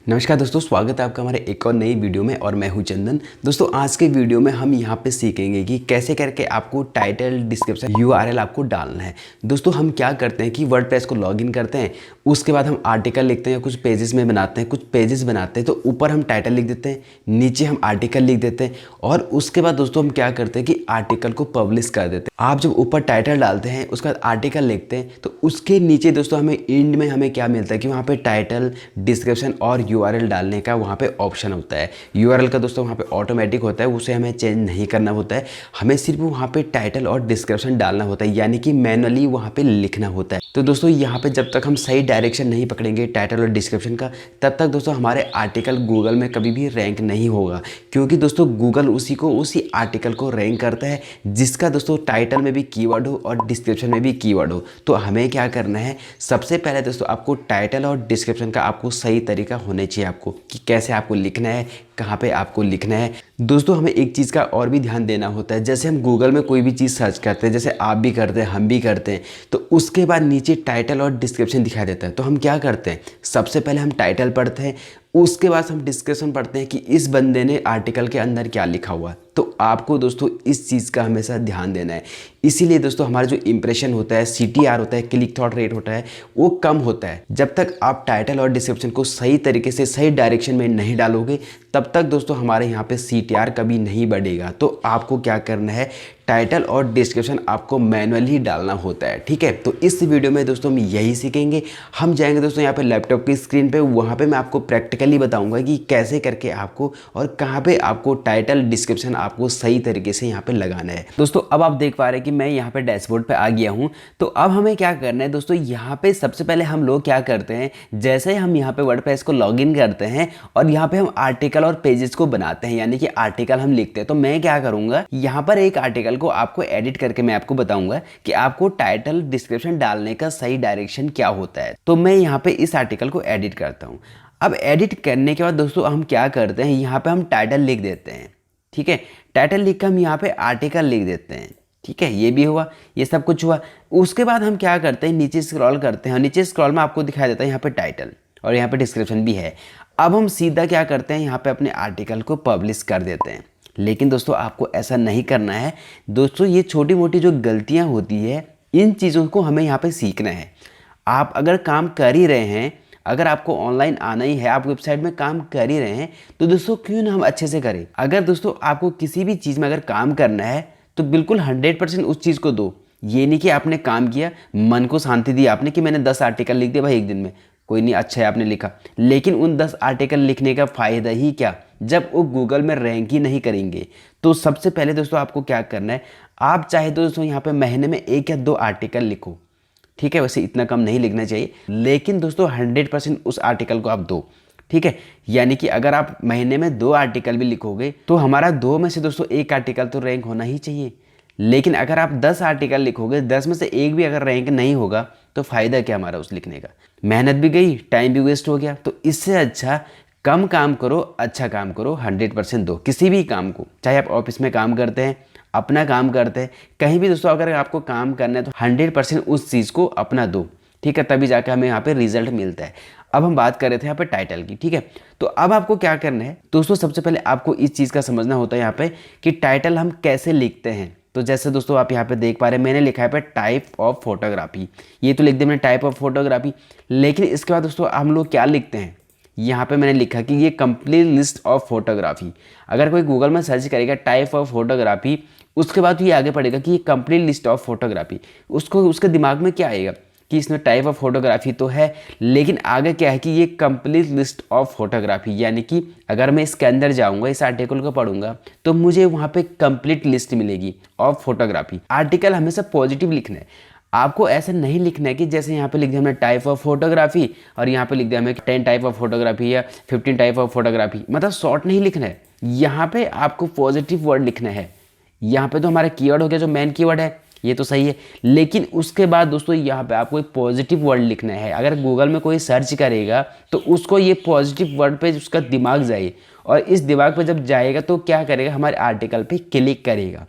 नमस्कार दोस्तों, स्वागत है आपका हमारे एक और नई वीडियो में और मैं हूं चंदन। दोस्तों आज के वीडियो में हम यहां पे सीखेंगे कि कैसे करके आपको टाइटल, डिस्क्रिप्शन, यूआरएल आपको डालना है। दोस्तों हम क्या करते हैं कि वर्डप्रेस को लॉगिन करते हैं, उसके बाद हम आर्टिकल लिखते हैं, कुछ पेजेस में बनाते हैं, कुछ पेजेस बनाते हैं तो ऊपर हम टाइटल लिख देते हैं, नीचे हम आर्टिकल लिख देते हैं और उसके बाद दोस्तों हम क्या करते हैं कि आर्टिकल को पब्लिश कर देते हैं। आप जब ऊपर टाइटल डालते हैं उसके बाद आर्टिकल लिखते हैं तो उसके नीचे दोस्तों हमें एंड में हमें क्या मिलता है कि वहाँ पे टाइटल, डिस्क्रिप्शन और यूआरएल डालने का वहाँ पे ऑप्शन होता है। यूआरएल का दोस्तों वहाँ पे ऑटोमेटिक होता है, उसे हमें चेंज नहीं करना होता है, हमें सिर्फ वहाँ पे टाइटल और डिस्क्रिप्शन डालना होता है, यानी कि मैनुअली वहाँ पे लिखना होता है। तो दोस्तों यहाँ पे जब तक हम सही डायरेक्शन नहीं पकड़ेंगे टाइटल और डिस्क्रिप्शन का, तब तक दोस्तों हमारे आर्टिकल गूगल में कभी भी रैंक नहीं होगा, क्योंकि दोस्तों गूगल उसी आर्टिकल को रैंक करता है जिसका दोस्तों टाइटल में भी कीवर्ड हो और डिस्क्रिप्शन में भी कीवर्ड हो। तो हमें क्या करना है, सबसे पहले दोस्तों आपको टाइटल और डिस्क्रिप्शन का आपको सही तरीका होने चाहिए आपको कि कैसे आपको लिखना है, कहाँ पे आपको लिखना है। दोस्तों हमें एक चीज़ का और भी ध्यान देना होता है, जैसे हम गूगल में कोई भी चीज़ सर्च करते हैं, जैसे आप भी करते हैं, हम भी करते हैं, तो उसके बाद नीचे टाइटल और डिस्क्रिप्शन दिखाई देता है। तो हम क्या करते हैं, सबसे पहले हम टाइटल पढ़ते हैं, उसके बाद हम डिस्क्रिप्शन पढ़ते हैं कि इस बंदे ने आर्टिकल के अंदर क्या लिखा हुआ है। तो आपको दोस्तों इस चीज़ का हमेशा ध्यान देना है। इसीलिए दोस्तों हमारा जो इंप्रेशन होता है, सीटीआर होता है, क्लिक थ्रू रेट होता है, वो कम होता है। जब तक आप टाइटल और डिस्क्रिप्शन को सही तरीके से सही डायरेक्शन में नहीं डालोगे तब तक दोस्तों हमारे यहाँ पे सीटीआर कभी नहीं बढ़ेगा। तो आपको क्या करना है, टाइटल और डिस्क्रिप्शन आपको मैनुअली डालना होता है, ठीक है। तो इस वीडियो में दोस्तों हम यही सीखेंगे। हम जाएंगे दोस्तों यहाँ पे लैपटॉप की स्क्रीन पे, वहाँ पे मैं आपको प्रैक्टिकली बताऊंगा कि कैसे करके आपको और कहाँ पे आपको टाइटल, डिस्क्रिप्शन आपको सही तरीके से यहाँ पे लगाना है। दोस्तों अब आप देख पा रहे हैं कि मैं यहाँ पे डैशबोर्ड पे आ गया हूँ। तो अब हमें क्या करना है दोस्तों, यहाँ पे सबसे पहले हम लोग क्या करते हैं, जैसे हम यहाँ पे वर्डप्रेस को लॉगिन करते हैं और यहाँ पे हम आर्टिकल और पेजेस को बनाते हैं, यानी कि आर्टिकल हम लिखते हैं। तो मैं क्या करूँगा, यहाँ पर एक आर्टिकल को आपको एडिट करके मैं आपको बताऊंगा कि आपको टाइटल, डिस्क्रिप्शन डालने का सही डायरेक्शन क्या होता है। तो मैं यहाँ पे इस आर्टिकल को एडिट करता हूँ। अब एडिट करने के बाद दोस्तों हम क्या करते हैं, यहाँ पे हम टाइटल लिख देते हैं, ठीक है। टाइटल लिख कर हम यहाँ पे आर्टिकल लिख देते हैं, ठीक है। ये भी हुआ, ये सब कुछ हुआ। उसके बाद हम क्या करते हैं, नीचे स्क्रॉल करते हैं, नीचे स्क्रॉल में आपको दिखाई देता है यहाँ पे टाइटल और यहाँ पे डिस्क्रिप्शन भी है। अब हम सीधा क्या करते हैं, यहाँ पे अपने आर्टिकल को पब्लिश कर देते हैं। लेकिन दोस्तों आपको ऐसा नहीं करना है। दोस्तों ये छोटी मोटी जो गलतियां होती है, इन चीज़ों को हमें यहाँ पे सीखना है। आप अगर काम कर ही रहे हैं, अगर आपको ऑनलाइन आना ही है, आप वेबसाइट में काम कर ही रहे हैं, तो दोस्तों क्यों ना हम अच्छे से करें। अगर दोस्तों आपको किसी भी चीज़ में अगर काम करना है तो बिल्कुल 100% उस चीज़ को दो। ये नहीं कि आपने काम किया, मन को शांति दी आपने कि मैंने 10 आर्टिकल लिख दिया भाई एक दिन में, कोई नहीं, अच्छा है आपने लिखा, लेकिन उन 10 आर्टिकल लिखने का फ़ायदा ही क्या जब वो गूगल में रैंक ही नहीं करेंगे। तो सबसे पहले दोस्तों आपको क्या करना है, आप चाहे तो दोस्तों यहाँ पे महीने में 1 या 2 आर्टिकल लिखो, ठीक है। वैसे इतना कम नहीं लिखना चाहिए, लेकिन दोस्तों 100% उस आर्टिकल को आप दो, ठीक है। यानी कि अगर आप महीने में 2 आर्टिकल भी लिखोगे तो हमारा 2 में से दोस्तों 1 आर्टिकल तो रैंक होना ही चाहिए। लेकिन अगर आप 10 आर्टिकल लिखोगे, 10 में से 1 भी अगर रैंक नहीं होगा तो फ़ायदा क्या हमारा उस लिखने का, मेहनत भी गई, टाइम भी वेस्ट हो गया। तो इससे अच्छा कम काम करो, अच्छा काम करो, 100% दो किसी भी काम को। चाहे आप ऑफिस में काम करते हैं, अपना काम करते हैं, कहीं भी दोस्तों अगर आपको काम करना है तो 100% उस चीज़ को अपना दो, ठीक है। तभी जाकर हमें यहाँ पे रिजल्ट मिलता है। अब हम बात कर रहे थे यहाँ पे टाइटल की, ठीक है। तो अब आपको क्या करना है दोस्तों, सबसे पहले आपको इस चीज़ का समझना होता है यहाँ पे कि टाइटल हम कैसे लिखते हैं। तो जैसे दोस्तों आप यहाँ पे देख पा रहे हैं, मैंने लिखा है पे टाइप ऑफ फोटोग्राफी, ये तो लिख दिया मैंने टाइप ऑफ फोटोग्राफी। लेकिन इसके बाद दोस्तों हम लोग क्या लिखते हैं, यहाँ पे मैंने लिखा कि ये कंप्लीट लिस्ट ऑफ फोटोग्राफी। अगर कोई गूगल में सर्च करेगा टाइप ऑफ फोटोग्राफी, उसके बाद ये आगे पड़ेगा कि ये कंप्लीट लिस्ट ऑफ फोटोग्राफी, उसको उसके दिमाग में क्या आएगा कि इसमें टाइप ऑफ फोटोग्राफी तो है, लेकिन आगे क्या है कि ये कंप्लीट लिस्ट ऑफ फोटोग्राफी, यानी कि अगर मैं इसके अंदर जाऊंगा, इस आर्टिकल को पढ़ूंगा तो मुझे वहाँ पे कंप्लीट लिस्ट मिलेगी ऑफ फोटोग्राफी। आर्टिकल हमेशा पॉजिटिव लिखना है, आपको ऐसा नहीं लिखना है कि जैसे यहाँ पे लिख दिया हमने टाइप ऑफ फोटोग्राफी और यहाँ पे लिख दिया हमें 10 टाइप ऑफ फोटोग्राफी या 15 टाइप ऑफ फोटोग्राफी, मतलब शॉर्ट नहीं लिखना है। यहाँ पे आपको पॉजिटिव वर्ड लिखना है। यहाँ पे तो हमारा कीवर्ड हो गया, जो मेन कीवर्ड है, ये तो सही है, लेकिन उसके बाद दोस्तों यहाँ पे आपको एक पॉजिटिव वर्ड लिखना है। अगर गूगल में कोई सर्च करेगा तो उसको ये पॉजिटिव वर्ड पे उसका दिमाग जाए, और इस दिमाग पे जब जाएगा तो क्या करेगा, हमारे आर्टिकल पे क्लिक करेगा।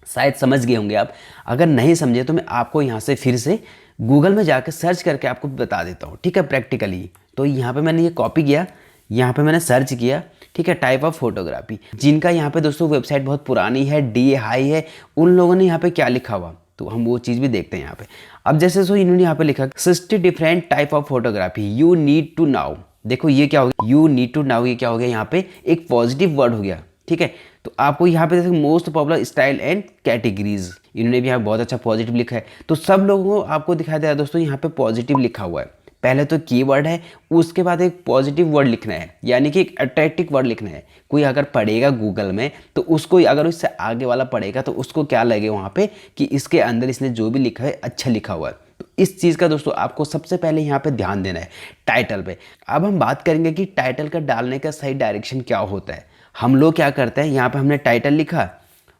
शायद समझ गए होंगे आप, अगर नहीं समझे तो मैं आपको यहाँ से फिर से गूगल में जाकर सर्च करके आपको बता देता हूँ, ठीक है, प्रैक्टिकली। तो यहाँ पे मैंने ये कॉपी किया, यहाँ पे मैंने सर्च किया, ठीक है, टाइप ऑफ फोटोग्राफी, जिनका यहाँ पे दोस्तों वेबसाइट बहुत पुरानी है, DA हाई है, उन लोगों ने यहाँ पे क्या लिखा हुआ, तो हम वो चीज़ भी देखते हैं यहाँ पे। अब जैसे सो इन्होंने यहाँ पे लिखा 60 different type of photography you need to now. देखो ये क्या हो गया, यू नीड टू नाउ, ये क्या हो गया, यहाँ पे एक पॉजिटिव वर्ड हो गया, ठीक है। तो आपको यहाँ पे जैसे most popular style and categories, इन्होंने भी यहाँ बहुत अच्छा पॉजिटिव लिखा है। तो सब लोगों को आपको दिखाई दे रहा है दोस्तों, यहाँ पे पॉजिटिव लिखा हुआ है। पहले तो कीवर्ड है, उसके बाद एक पॉजिटिव वर्ड लिखना है, यानी कि एक अट्रैक्टिव वर्ड लिखना है। कोई अगर पढ़ेगा गूगल में तो उसको, अगर उससे आगे वाला पढ़ेगा तो उसको क्या लगे वहाँ पे कि इसके अंदर इसने जो भी लिखा है अच्छा लिखा हुआ है। तो इस चीज़ का दोस्तों आपको सबसे पहले यहाँ पे ध्यान देना है टाइटल पे। अब हम बात करेंगे कि टाइटल का डालने का सही डायरेक्शन क्या होता है। हम लोग क्या करते हैं, यहाँ पे हमने टाइटल लिखा,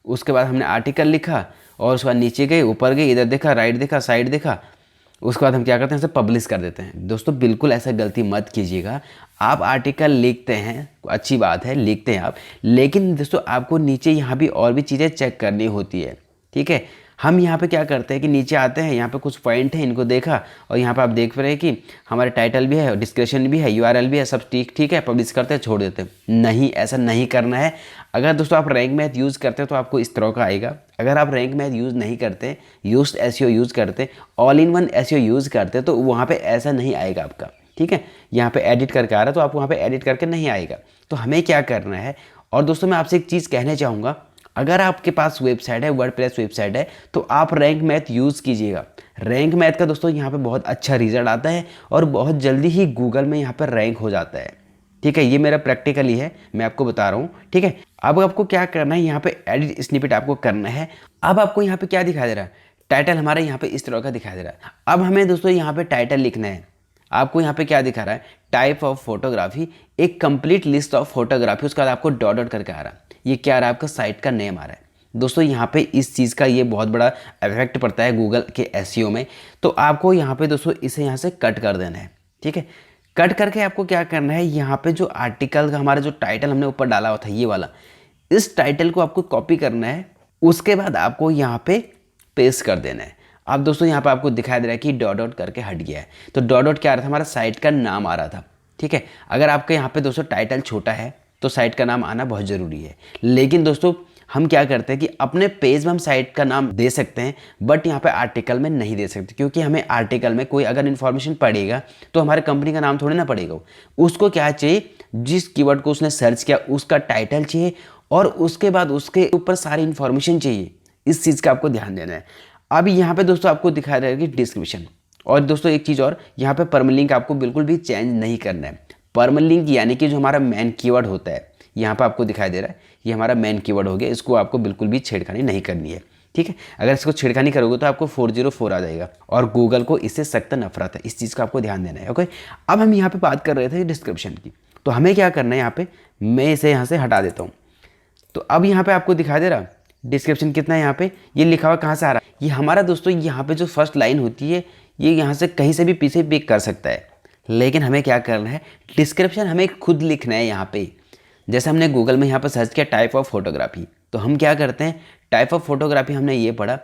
उसके बाद हमने आर्टिकल लिखा, और उसके बाद नीचे गए, ऊपर गए, इधर देखा, राइट देखा, साइड देखा, उसके बाद हम क्या करते हैं, इसे पब्लिश कर देते हैं। दोस्तों बिल्कुल ऐसा गलती मत कीजिएगा। आप आर्टिकल लिखते हैं, अच्छी बात है, लिखते हैं आप, लेकिन दोस्तों आपको नीचे यहाँ भी और भी चीज़ें चेक करनी होती है, ठीक है। हम यहाँ पे क्या करते हैं कि नीचे आते हैं, यहाँ पे कुछ पॉइंट है, इनको देखा, और यहाँ पे आप देख रहे हैं कि हमारे टाइटल भी है, डिस्क्रिप्शन भी है, URL भी है, सब ठीक है, पब्लिश करते हैं, छोड़ देते हैं। नहीं, ऐसा नहीं करना है। अगर दोस्तों आप रैंक मैथ यूज़ करते हैं तो आपको इस तरह का आएगा। अगर आप रैंक मैथ यूज़ नहीं करते, यूज्ड SEO यूज़ करते, all in one SEO use करते, तो वहाँ पे ऐसा नहीं आएगा आपका, ठीक है। यहाँ पे एडिट करके आ रहा है तो आपको वहाँ पे एडिट करके नहीं आएगा। तो हमें क्या करना है, और दोस्तों मैं आपसे एक चीज़ कहना चाहूँगा, अगर आपके पास वेबसाइट है, वर्डप्रेस वेबसाइट है, तो आप रैंक मैथ यूज़ कीजिएगा। रैंक मैथ का दोस्तों यहाँ पे बहुत अच्छा रिजल्ट आता है और बहुत जल्दी ही गूगल में यहाँ पर रैंक हो जाता है, ठीक है। ये मेरा प्रैक्टिकली है, मैं आपको बता रहा हूँ, ठीक है। अब आपको क्या करना है, यहाँ पे एडिट स्निपेट आपको करना है। अब आपको यहाँ पे क्या दिखाई दे रहा है, टाइटल हमारा यहाँ पे इस तरह का दिखाई दे रहा है। अब हमें दोस्तों यहाँ पे टाइटल लिखना है। आपको यहाँ पे क्या दिखा रहा है, टाइप ऑफ फोटोग्राफी, एक कंप्लीट लिस्ट ऑफ फोटोग्राफी, उसके बाद आपको डॉट डॉट करके आ रहा है। ये क्या आ रहा है, आपका साइट का नेम आ रहा है। दोस्तों यहाँ पे इस चीज़ का ये बहुत बड़ा इफेक्ट पड़ता है गूगल के SEO में। तो आपको यहाँ पे दोस्तों इसे यहाँ से कट कर देना है, ठीक है। कट करके आपको क्या करना है, यहाँ पे जो आर्टिकल का हमारा जो टाइटल हमने ऊपर डाला हुआ था ये वाला, इस टाइटल को आपको कॉपी करना है। उसके बाद आपको यहाँ पे पेस्ट कर देना है। अब दोस्तों यहाँ पे आपको दिखाई दे रहा है कि डॉट डॉट करके हट गया है। तो डॉट डॉट क्या आ रहा था, हमारा साइट का नाम आ रहा था, ठीक है। अगर आपके यहाँ पे दोस्तों टाइटल छोटा है तो साइट का नाम आना बहुत ज़रूरी है। लेकिन दोस्तों हम क्या करते हैं कि अपने पेज में हम साइट का नाम दे सकते हैं, बट यहाँ पे आर्टिकल में नहीं दे सकते, क्योंकि हमें आर्टिकल में कोई अगर इन्फॉर्मेशन पड़ेगा तो हमारे कंपनी का नाम थोड़ी ना पड़ेगा। उसको क्या चाहिए, जिस कीवर्ड को उसने सर्च किया उसका टाइटल चाहिए, और उसके बाद उसके ऊपर सारी इन्फॉर्मेशन चाहिए। इस चीज़ का आपको ध्यान देना है। अब यहाँ पे दोस्तों आपको दिखा रहा है कि डिस्क्रिप्शन, और दोस्तों एक चीज़ और, यहाँ पे परमलिंक आपको बिल्कुल भी चेंज नहीं करना है। परमलिंक यानी कि जो हमारा मेन कीवर्ड होता है, यहाँ पे आपको दिखाई दे रहा है, ये हमारा मेन कीवर्ड हो गया, इसको आपको बिल्कुल भी छेड़खानी नहीं करनी है, ठीक है। अगर इसको छेड़खानी करोगे तो आपको 404 आ जाएगा, और गूगल को इससे सख्त नफरत है। इस चीज़ का आपको ध्यान देना है, ओके। अब हम यहाँ पे बात कर रहे थे डिस्क्रिप्शन की, तो हमें क्या करना है, यहाँ पे मैं इसे यहाँ से हटा देता हूँ। तो अब यहाँ पे आपको दिखाई दे रहा डिस्क्रिप्शन कितना है, यहाँ पे ये लिखा हुआ कहाँ से आ रहा है, ये हमारा दोस्तों यहाँ पे जो फर्स्ट लाइन होती है ये यहाँ से कहीं से भी पीछे पिक कर सकता है। लेकिन हमें क्या करना है, डिस्क्रिप्शन हमें खुद लिखना है। यहाँ पे जैसे हमने गूगल में यहाँ पर सर्च किया टाइप ऑफ फोटोग्राफी, तो हम क्या करते हैं, टाइप ऑफ फोटोग्राफी हमने ये पढ़ा,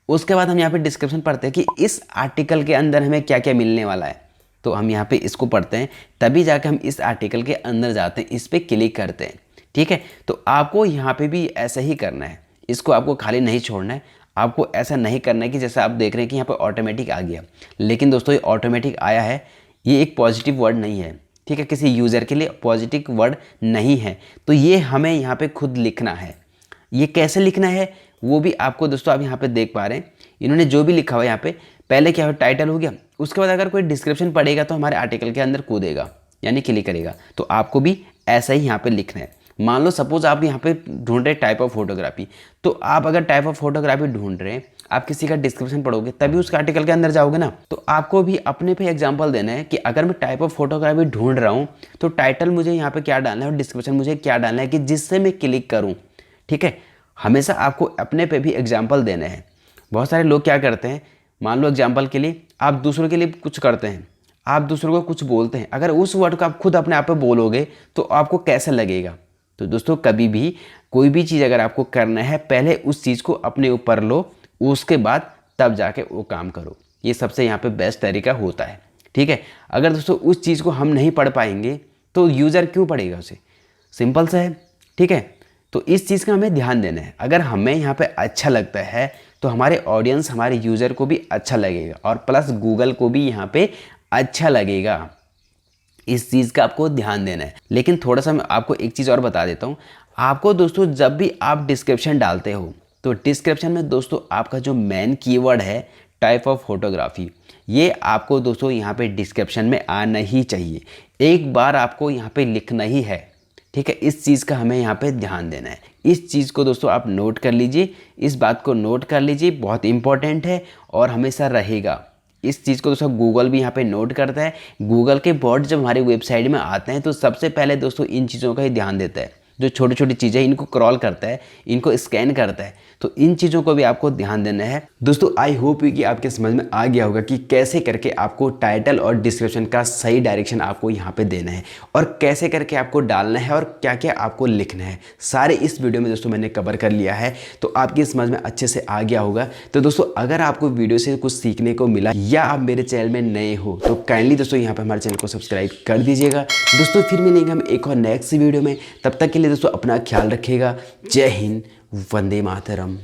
उसके बाद हम यहाँ पे डिस्क्रिप्शन पढ़ते हैं कि इस आर्टिकल के अंदर हमें क्या क्या मिलने वाला है। तो हम यहाँ पे इसको पढ़ते हैं, तभी जाके हम इस आर्टिकल के अंदर जाते हैं, इस पर क्लिक करते हैं, ठीक है। तो आपको यहाँ पे भी ऐसा ही करना है, इसको आपको खाली नहीं छोड़ना है। आपको ऐसा नहीं करना है कि जैसा आप देख रहे हैं कि यहाँ पे ऑटोमेटिक आ गया, लेकिन दोस्तों ये ऑटोमेटिक आया है, ये एक पॉजिटिव वर्ड नहीं है, ठीक है। किसी यूज़र के लिए पॉजिटिव वर्ड नहीं है, तो ये हमें यहाँ पे खुद लिखना है। ये कैसे लिखना है वो भी आपको दोस्तों आप यहाँ पे देख पा रहे हैं, इन्होंने जो भी लिखा हुआ है यहाँ पे, पहले क्या हो टाइटल हो गया, उसके बाद अगर कोई डिस्क्रिप्शन पढ़ेगा तो हमारे आर्टिकल के अंदर कूदेगा, यानी क्लिक करेगा। तो आपको भी ऐसा ही यहाँ पे लिखना है। मान लो सपोज आप यहाँ पे ढूंढ रहे टाइप ऑफ फोटोग्राफी, तो आप अगर टाइप ऑफ फोटोग्राफी ढूंढ रहे हैं, आप किसी का डिस्क्रिप्शन पढ़ोगे तभी उस आर्टिकल के अंदर जाओगे ना। तो आपको भी अपने पे एग्जांपल देना है कि अगर मैं टाइप ऑफ फोटोग्राफी ढूंढ रहा हूँ तो टाइटल मुझे यहाँ पे क्या डालना है और डिस्क्रिप्शन मुझे क्या डालना है कि जिससे मैं क्लिक करूँ, ठीक है। हमेशा आपको अपने पे भी एग्जाम्पल देना है। बहुत सारे लोग क्या करते हैं, मान लो एग्जाम्पल के लिए आप दूसरों के लिए कुछ करते हैं, आप दूसरों को कुछ बोलते हैं, अगर उस वर्ड को आप खुद अपने आप पे बोलोगे तो आपको कैसा लगेगा। तो दोस्तों कभी भी कोई भी चीज़ अगर आपको करना है, पहले उस चीज़ को अपने ऊपर लो, उसके बाद तब जाके वो काम करो। ये सबसे यहाँ पे बेस्ट तरीका होता है, ठीक है। अगर दोस्तों उस चीज़ को हम नहीं पढ़ पाएंगे तो यूज़र क्यों पढ़ेगा उसे? सिंपल सा है, ठीक है। तो इस चीज़ का हमें ध्यान देना है। अगर हमें यहाँ पे अच्छा लगता है तो हमारे ऑडियंस, हमारे यूज़र को भी अच्छा लगेगा और प्लस गूगल को भी यहाँ पे अच्छा लगेगा। इस चीज़ का आपको ध्यान देना है। लेकिन थोड़ा सा मैं आपको एक चीज़ और बता देता हूँ। आपको दोस्तों जब भी आप डिस्क्रिप्शन डालते हो तो डिस्क्रिप्शन में दोस्तों आपका जो मेन कीवर्ड है टाइप ऑफ फोटोग्राफी, ये आपको दोस्तों यहाँ पे डिस्क्रिप्शन में आना ही चाहिए। एक बार आपको यहाँ पे लिखना ही है, ठीक है। इस चीज़ का हमें यहाँ पे ध्यान देना है। इस चीज़ को दोस्तों आप नोट कर लीजिए, इस बात को नोट कर लीजिए, बहुत इंपॉर्टेंट है और हमेशा रहेगा। इस चीज़ को दोस्तों गूगल भी यहाँ पे नोट करता है। गूगल के बॉट जब हमारी वेबसाइट में आते हैं तो सबसे पहले दोस्तों इन चीज़ों का ही ध्यान देता है। जो छोटी छोटी चीज़ें इनको क्रॉल करता है, इनको स्कैन करता है, तो इन चीज़ों को भी आपको ध्यान देना है। दोस्तों आई होप कि आपके समझ में आ गया होगा कि कैसे करके आपको टाइटल और डिस्क्रिप्शन का सही डायरेक्शन आपको यहाँ पे देना है और कैसे करके आपको डालना है और क्या क्या आपको लिखना है। सारे इस वीडियो में दोस्तों मैंने कवर कर लिया है, तो आपकी समझ में अच्छे से आ गया होगा। तो दोस्तों अगर आपको वीडियो से कुछ सीखने को मिला या आप मेरे चैनल में नए हो तो काइंडली दोस्तों यहाँ पर हमारे चैनल को सब्सक्राइब कर दीजिएगा। दोस्तों फिर मिलेंगे हम एक और नेक्स्ट वीडियो में, तब तक के लिए दोस्तों अपना ख्याल रखिएगा। जय हिंद, वंदे मातरम।